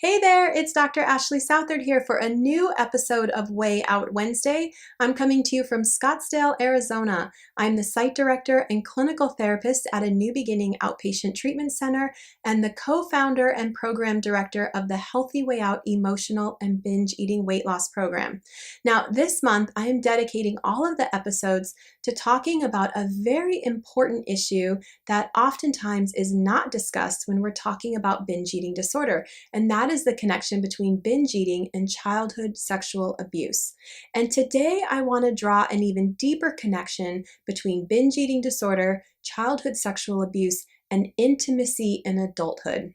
Hey there, it's Dr. Ashley Southard here for a new episode of WeighOut Wednesday. I'm coming to you from Scottsdale, Arizona. I'm the site director and clinical therapist at a New Beginning Outpatient Treatment Center and the co-founder and program director of the Healthy Way Out Emotional and Binge Eating Weight Loss Program. Now, this month, I am dedicating all of the episodes to talking about a very important issue that oftentimes is not discussed when we're talking about binge eating disorder. And that is the connection between binge eating and childhood sexual abuse. And today I want to draw an even deeper connection between binge eating disorder, childhood sexual abuse, and intimacy in adulthood.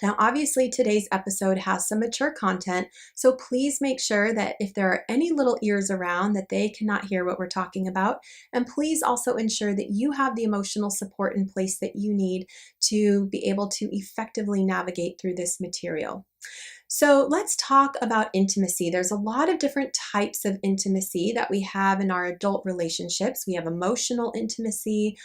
Now, obviously, today's episode has some mature content, so please make sure that if there are any little ears around that they cannot hear what we're talking about, and please also ensure that you have the emotional support in place that you need to be able to effectively navigate through this material. So let's talk about intimacy. There's a lot of different types of intimacy that we have in our adult relationships. We have emotional intimacy,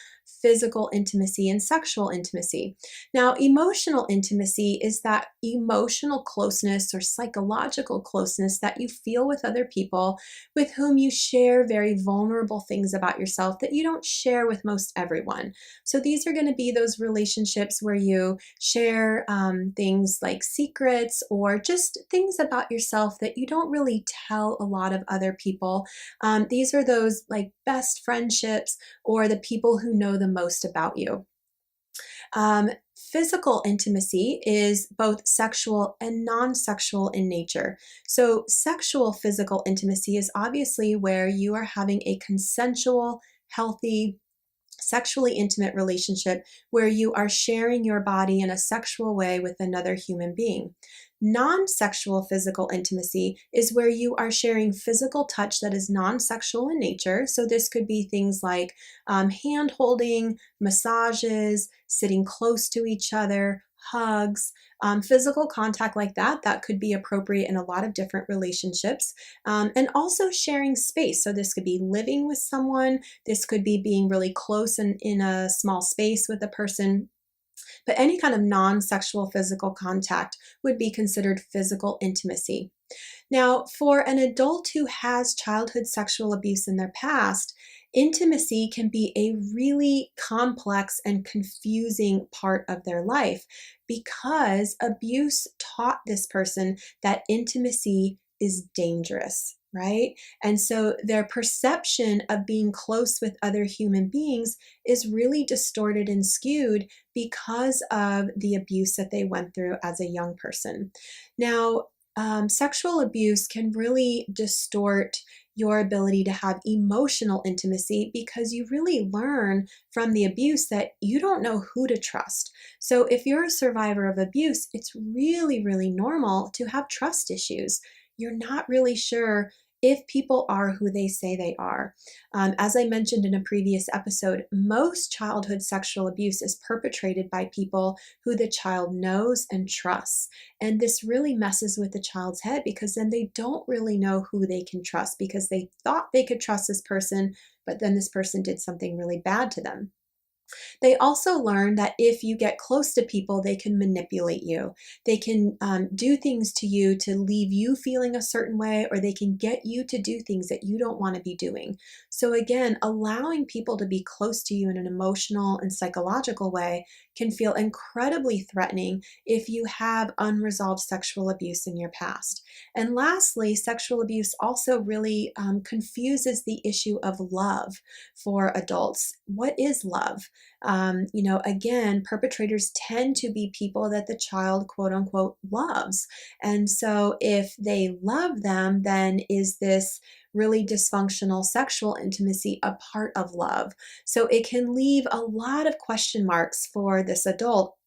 physical intimacy, and sexual intimacy. Now, emotional intimacy is that emotional closeness or psychological closeness that you feel with other people with whom you share very vulnerable things about yourself that you don't share with most everyone. So these are going to be those relationships where you share things like secrets or just things about yourself that you don't really tell a lot of other people. These are those like best friendships or the people who know the most about you. Physical intimacy is both sexual and non-sexual in nature. So sexual physical intimacy is obviously where you are having a consensual, healthy, sexually intimate relationship where you are sharing your body in a sexual way with another human being. Non-sexual physical intimacy is where you are sharing physical touch that is non-sexual in nature. So this could be things like hand holding, massages, sitting close to each other, hugs, physical contact like that. That could be appropriate in a lot of different relationships. And also sharing space. So this could be living with someone. This could be being really close and in a small space with a person. But any kind of non-sexual physical contact would be considered physical intimacy. Now, for an adult who has childhood sexual abuse in their past, intimacy can be a really complex and confusing part of their life because abuse taught this person that intimacy is dangerous, right? And so their perception of being close with other human beings is really distorted and skewed because of the abuse that they went through as a young person. Now, sexual abuse can really distort your ability to have emotional intimacy because you really learn from the abuse that you don't know who to trust. So if you're a survivor of abuse, it's really, really normal to have trust issues. You're not really sure if people are who they say they are. As I mentioned in a previous episode, most childhood sexual abuse is perpetrated by people who the child knows and trusts. And this really messes with the child's head because then they don't really know who they can trust because they thought they could trust this person, but then this person did something really bad to them. They also learn that if you get close to people, they can manipulate you. They can do things to you to leave you feeling a certain way, or they can get you to do things that you don't want to be doing. So again, allowing people to be close to you in an emotional and psychological way can feel incredibly threatening if you have unresolved sexual abuse in your past. And lastly, sexual abuse also really confuses the issue of love for adults. What is love? Again, perpetrators tend to be people that the child, quote unquote, loves. And so if they love them, then is this really dysfunctional sexual intimacy a part of love? So it can leave a lot of question marks for this adult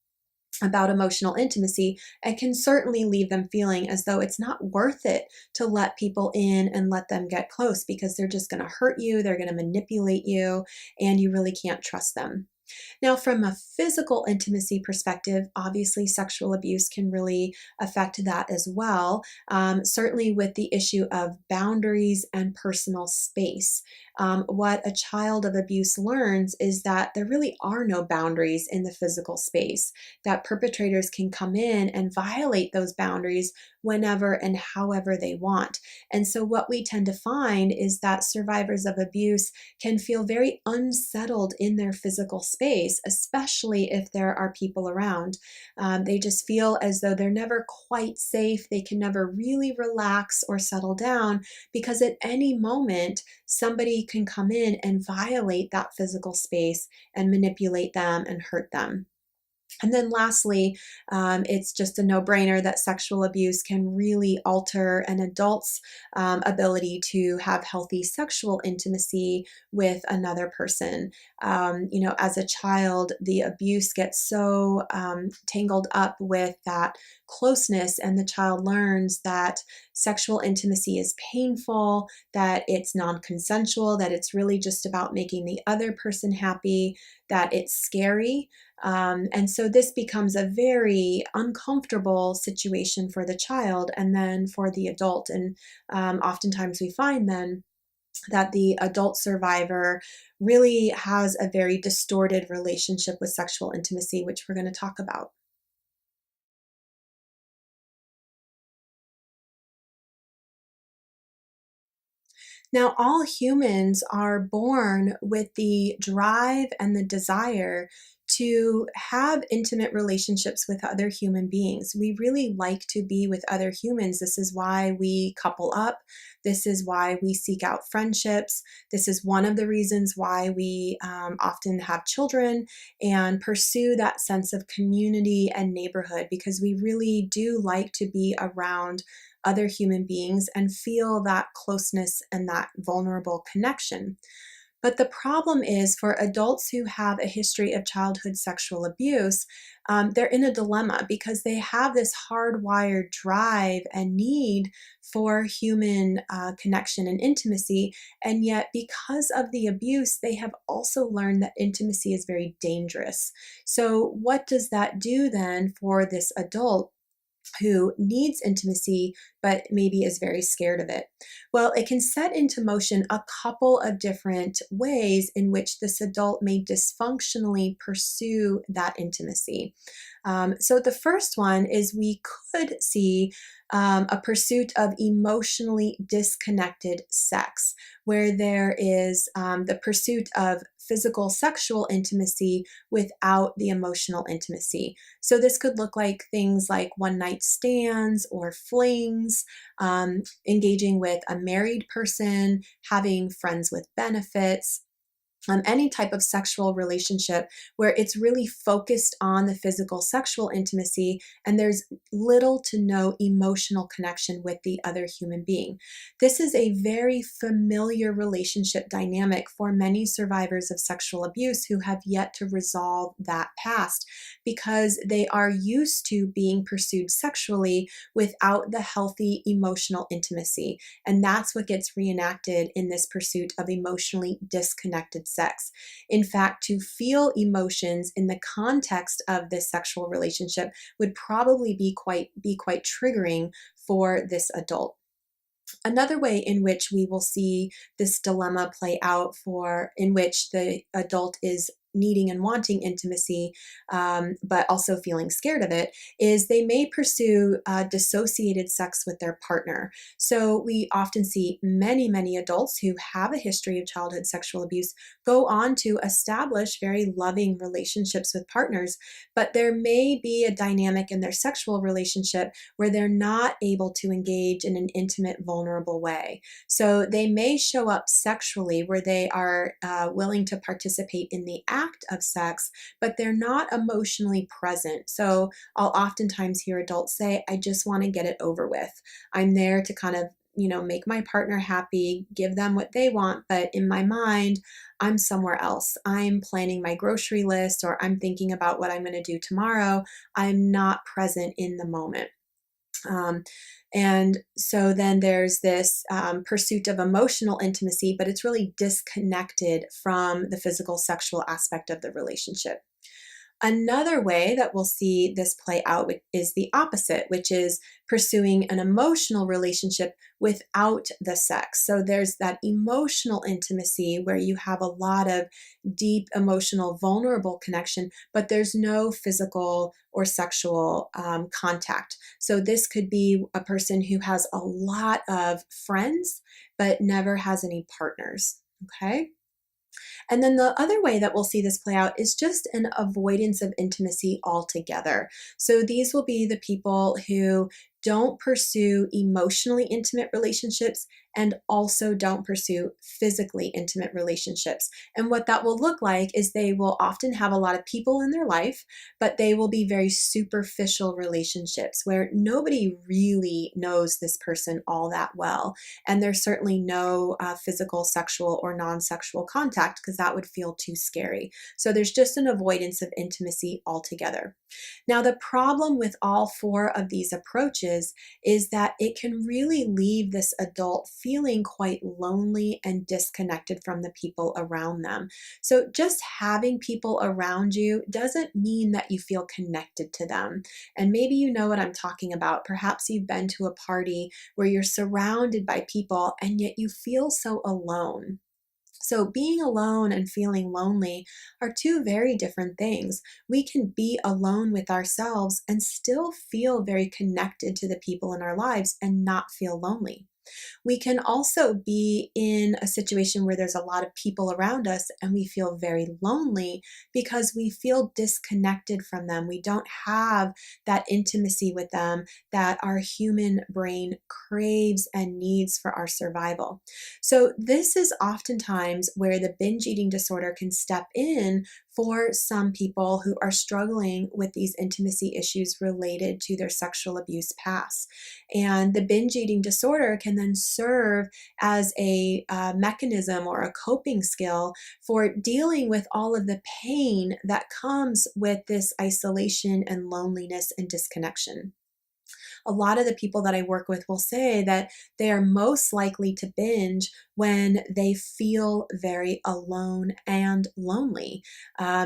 about emotional intimacy and can certainly leave them feeling as though it's not worth it to let people in and let them get close because they're just going to hurt you, they're going to manipulate you, and you really can't trust them. Now, from a physical intimacy perspective, obviously sexual abuse can really affect that as well. Certainly with the issue of boundaries and personal space. What a child of abuse learns is that there really are no boundaries in the physical space, that perpetrators can come in and violate those boundaries whenever and however they want. And so, what we tend to find is that survivors of abuse can feel very unsettled in their physical space, especially if there are people around. They just feel as though they're never quite safe. They can never really relax or settle down because at any moment, somebody can come in and violate that physical space and manipulate them and hurt them. And then lastly, it's just a no-brainer that sexual abuse can really alter an adult's ability to have healthy sexual intimacy with another person. As a child, the abuse gets so tangled up with that closeness, and the child learns that sexual intimacy is painful, that it's non-consensual, that it's really just about making the other person happy, that it's scary. And so this becomes a very uncomfortable situation for the child and then for the adult. And oftentimes we find then that the adult survivor really has a very distorted relationship with sexual intimacy, which we're going to talk about. Now, all humans are born with the drive and the desire to have intimate relationships with other human beings. We really like to be with other humans. This is why we couple up. This is why we seek out friendships. This is one of the reasons why we often have children and pursue that sense of community and neighborhood, because we really do like to be around other human beings and feel that closeness and that vulnerable connection. But the problem is for adults who have a history of childhood sexual abuse, they're in a dilemma because they have this hardwired drive and need for human connection and intimacy. And yet, because of the abuse, they have also learned that intimacy is very dangerous. So, what does that do then for this adult who needs intimacy but maybe is very scared of it? Well, it can set into motion a couple of different ways in which this adult may dysfunctionally pursue that intimacy. So, the first one is we could see a pursuit of emotionally disconnected sex, where there is the pursuit of physical sexual intimacy without the emotional intimacy. So, this could look like things like one night stands or flings, engaging with a married person, having friends with benefits, any type of sexual relationship where it's really focused on the physical sexual intimacy and there's little to no emotional connection with the other human being. This is a very familiar relationship dynamic for many survivors of sexual abuse who have yet to resolve that past because they are used to being pursued sexually without the healthy emotional intimacy. And that's what gets reenacted in this pursuit of emotionally disconnected sex. In fact, to feel emotions in the context of this sexual relationship would probably be quite triggering for this adult. Another way in which we will see this dilemma play out, for in which the adult is needing and wanting intimacy, but also feeling scared of it, is they may pursue dissociated sex with their partner. So we often see many adults who have a history of childhood sexual abuse go on to establish very loving relationships with partners, but there may be a dynamic in their sexual relationship where they're not able to engage in an intimate, vulnerable way. So they may show up sexually where they are willing to participate in the act of sex, but they're not emotionally present. So I'll oftentimes hear adults say, I just want to get it over with. I'm there to kind of make my partner happy, give them what they want, but in my mind, I'm somewhere else. I'm planning my grocery list or I'm thinking about what I'm going to do tomorrow. I'm not present in the moment. Um, and so then there's this pursuit of emotional intimacy, but it's really disconnected from the physical sexual aspect of the relationship. Another way that we'll see this play out is the opposite, which is pursuing an emotional relationship without the sex. So there's that emotional intimacy where you have a lot of deep emotional, vulnerable connection, but there's no physical or sexual contact. So this could be a person who has a lot of friends, but never has any partners. Okay. And then the other way that we'll see this play out is just an avoidance of intimacy altogether. So these will be the people who don't pursue emotionally intimate relationships and also don't pursue physically intimate relationships. And what that will look like is they will often have a lot of people in their life, but they will be very superficial relationships where nobody really knows this person all that well. And there's certainly no physical, sexual, or non sexual contact because that would feel too scary. So there's just an avoidance of intimacy altogether. Now, the problem with all four of these approaches is that it can really leave this adult feeling quite lonely and disconnected from the people around them. So, just having people around you doesn't mean that you feel connected to them. And maybe you know what I'm talking about. Perhaps you've been to a party where you're surrounded by people and yet you feel so alone. So, being alone and feeling lonely are two very different things. We can be alone with ourselves and still feel very connected to the people in our lives and not feel lonely. We can also be in a situation where there's a lot of people around us and we feel very lonely because we feel disconnected from them. We don't have that intimacy with them that our human brain craves and needs for our survival. So, this is oftentimes where the binge eating disorder can step in for some people who are struggling with these intimacy issues related to their sexual abuse past. And the binge eating disorder can then serve as a mechanism or a coping skill for dealing with all of the pain that comes with this isolation and loneliness and disconnection. A lot of the people that I work with will say that they are most likely to binge when they feel very alone and lonely.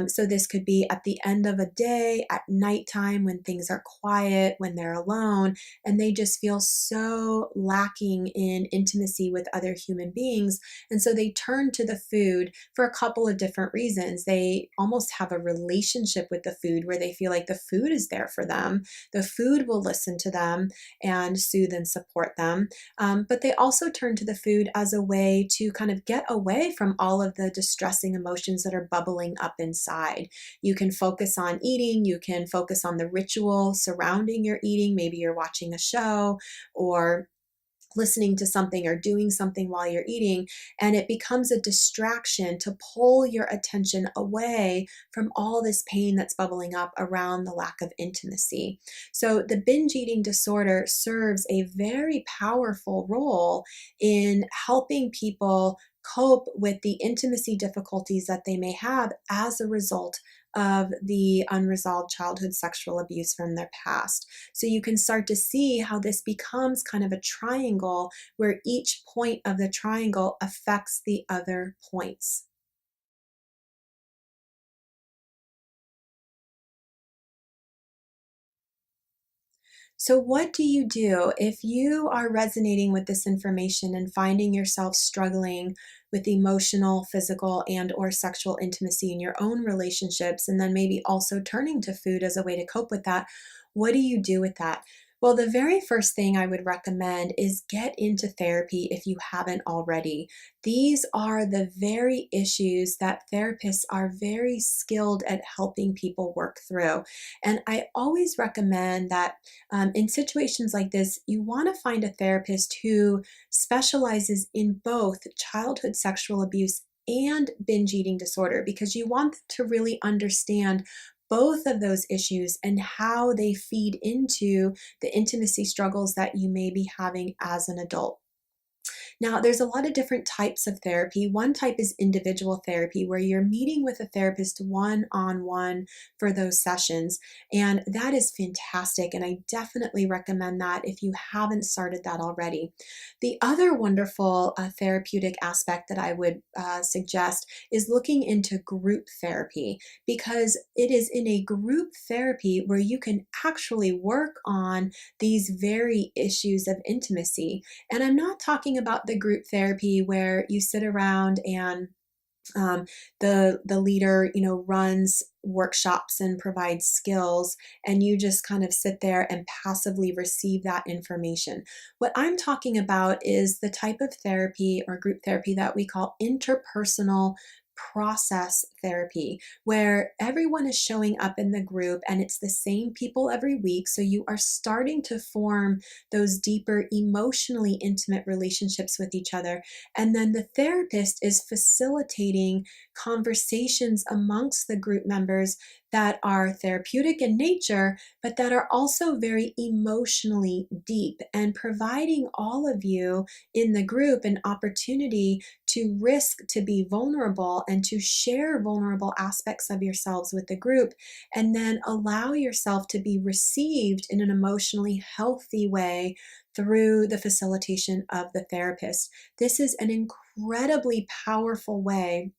So this could be at the end of a day, at nighttime, when things are quiet, when they're alone, and they just feel so lacking in intimacy with other human beings. And so they turn to the food for a couple of different reasons. They almost have a relationship with the food where they feel like the food is there for them. The food will listen to them and soothe and support them. But they also turn to the food as a way to kind of get away from all of the distressing emotions that are bubbling up inside. You can focus on eating, you can focus on the ritual surrounding your eating. Maybe you're watching a show or listening to something or doing something while you're eating, and it becomes a distraction to pull your attention away from all this pain that's bubbling up around the lack of intimacy. So the binge eating disorder serves a very powerful role in helping people cope with the intimacy difficulties that they may have as a result of the unresolved childhood sexual abuse from their past. So you can start to see how this becomes kind of a triangle where each point of the triangle affects the other points. So, what do you do if you are resonating with this information and finding yourself struggling with emotional, physical, and or sexual intimacy in your own relationships, and then maybe also turning to food as a way to cope with that? What do you do with that? Well, the very first thing I would recommend is get into therapy if you haven't already. These are the very issues that therapists are very skilled at helping people work through. And I always recommend that in situations like this, you want to find a therapist who specializes in both childhood sexual abuse and binge eating disorder because you want to really understand both of those issues and how they feed into the intimacy struggles that you may be having as an adult. Now, there's a lot of different types of therapy. One type is individual therapy, where you're meeting with a therapist one-on-one for those sessions. And that is fantastic. And I definitely recommend that if you haven't started that already. The other wonderful therapeutic aspect that I would suggest is looking into group therapy, because it is in a group therapy where you can actually work on these very issues of intimacy. And I'm not talking about the group therapy where you sit around and um, the leader, runs workshops and provides skills, and you just kind of sit there and passively receive that information. What I'm talking about is the type of therapy or group therapy that we call interpersonal process therapy, where everyone is showing up in the group and it's the same people every week. So you are starting to form those deeper, emotionally intimate relationships with each other. And then the therapist is facilitating conversations amongst the group members that are therapeutic in nature, but that are also very emotionally deep, and providing all of you in the group an opportunity to risk to be vulnerable and to share vulnerable aspects of yourselves with the group, and then allow yourself to be received in an emotionally healthy way through the facilitation of the therapist. This is an incredibly powerful way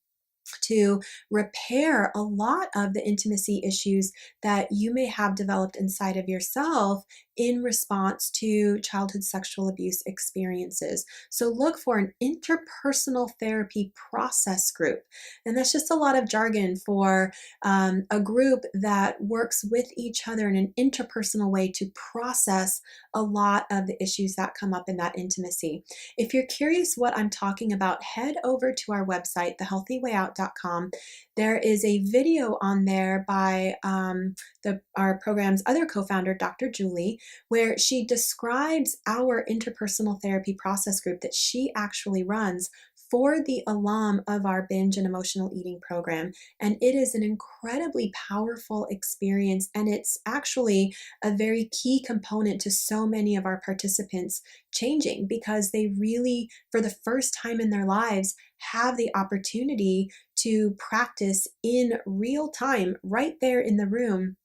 to repair a lot of the intimacy issues that you may have developed inside of yourself in response to childhood sexual abuse experiences. So look for an interpersonal therapy process group. And that's just a lot of jargon for a group that works with each other in an interpersonal way to process a lot of the issues that come up in that intimacy. If you're curious what I'm talking about, head over to our website, thehealthyweighOut.com. There is a video on there by our program's other co-founder, Dr. Julie, where she describes our interpersonal therapy process group that she actually runs for the alum of our binge and emotional eating program. And it is an incredibly powerful experience. And it's actually a very key component to so many of our participants changing, because they really, for the first time in their lives, have the opportunity to practice in real time, right there in the room,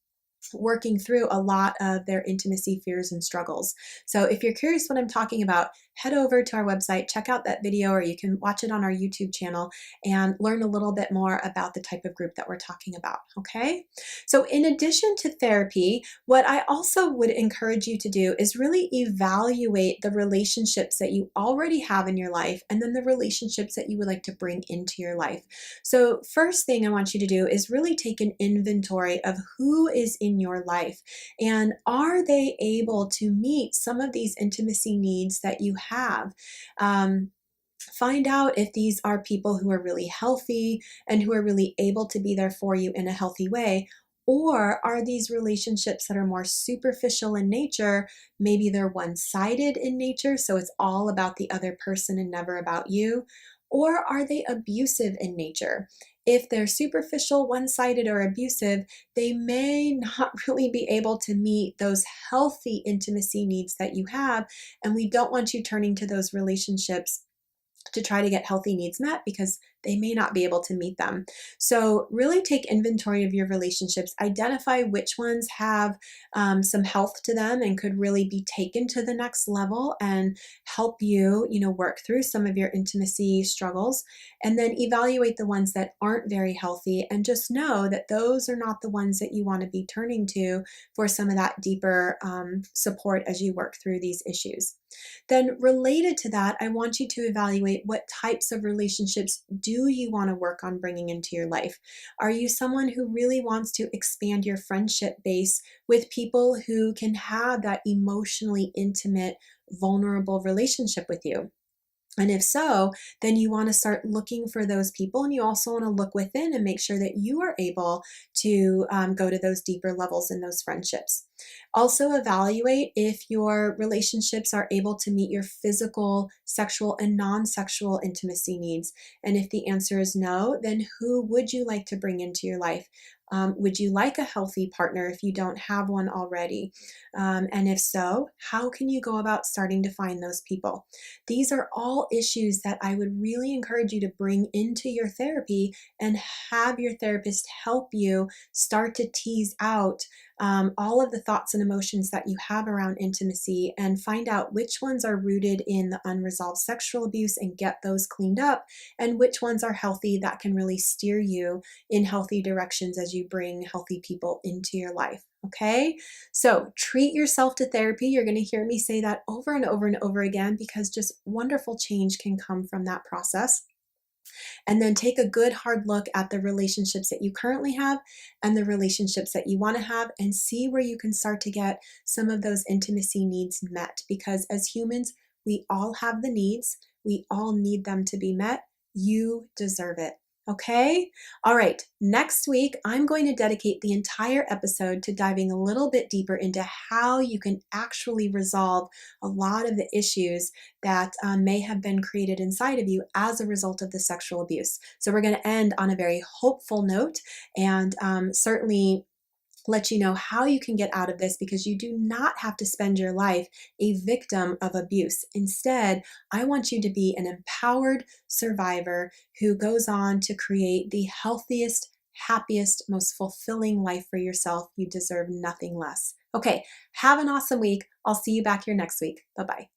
working through a lot of their intimacy fears and struggles. So if you're curious what I'm talking about, head over to our website, check out that video, or you can watch it on our YouTube channel and learn a little bit more about the type of group that we're talking about, okay? So in addition to therapy, what I also would encourage you to do is really evaluate the relationships that you already have in your life, and then the relationships that you would like to bring into your life. So first thing I want you to do is really take an inventory of who is in your life, and are they able to meet some of these intimacy needs that you have. Find out if these are people who are really healthy and who are really able to be there for you in a healthy way. Or are these relationships that are more superficial in nature? Maybe they're one-sided in nature, so it's all about the other person and never about you. Or are they abusive in nature? If they're superficial, one-sided, or abusive, they may not really be able to meet those healthy intimacy needs that you have. And we don't want you turning to those relationships to try to get healthy needs met, because they may not be able to meet them. So really take inventory of your relationships, identify which ones have some health to them and could really be taken to the next level and help you, work through some of your intimacy struggles, and then evaluate the ones that aren't very healthy, and just know that those are not the ones that you want to be turning to for some of that deeper support as you work through these issues. Then related to that, I want you to evaluate what types of relationships do you want to work on bringing into your life. Are you someone who really wants to expand your friendship base with people who can have that emotionally intimate, vulnerable relationship with you? And if so, then you want to start looking for those people, and you also want to look within and make sure that you are able to go to those deeper levels in those friendships. Also, evaluate if your relationships are able to meet your physical, sexual, and non sexual intimacy needs. And if the answer is no, then who would you like to bring into your life? Would you like a healthy partner if you don't have one already? And if so, how can you go about starting to find those people? These are all issues that I would really encourage you to bring into your therapy and have your therapist help you start to tease out all of the thoughts and emotions that you have around intimacy and find out which ones are rooted in the unresolved sexual abuse and get those cleaned up, and which ones are healthy that can really steer you in healthy directions as you bring healthy people into your life. Okay, so treat yourself to therapy. You're going to hear me say that over and over and over again because just wonderful change can come from that process. And then take a good hard look at the relationships that you currently have and the relationships that you want to have, and see where you can start to get some of those intimacy needs met. Because as humans, we all have the needs, we all need them to be met. You deserve it. Okay? All right. Next week, I'm going to dedicate the entire episode to diving a little bit deeper into how you can actually resolve a lot of the issues that may have been created inside of you as a result of the sexual abuse. So we're going to end on a very hopeful note, and certainly let you know how you can get out of this, because you do not have to spend your life a victim of abuse. Instead, I want you to be an empowered survivor who goes on to create the healthiest, happiest, most fulfilling life for yourself. You deserve nothing less. Okay, have an awesome week. I'll see you back here next week. Bye-bye.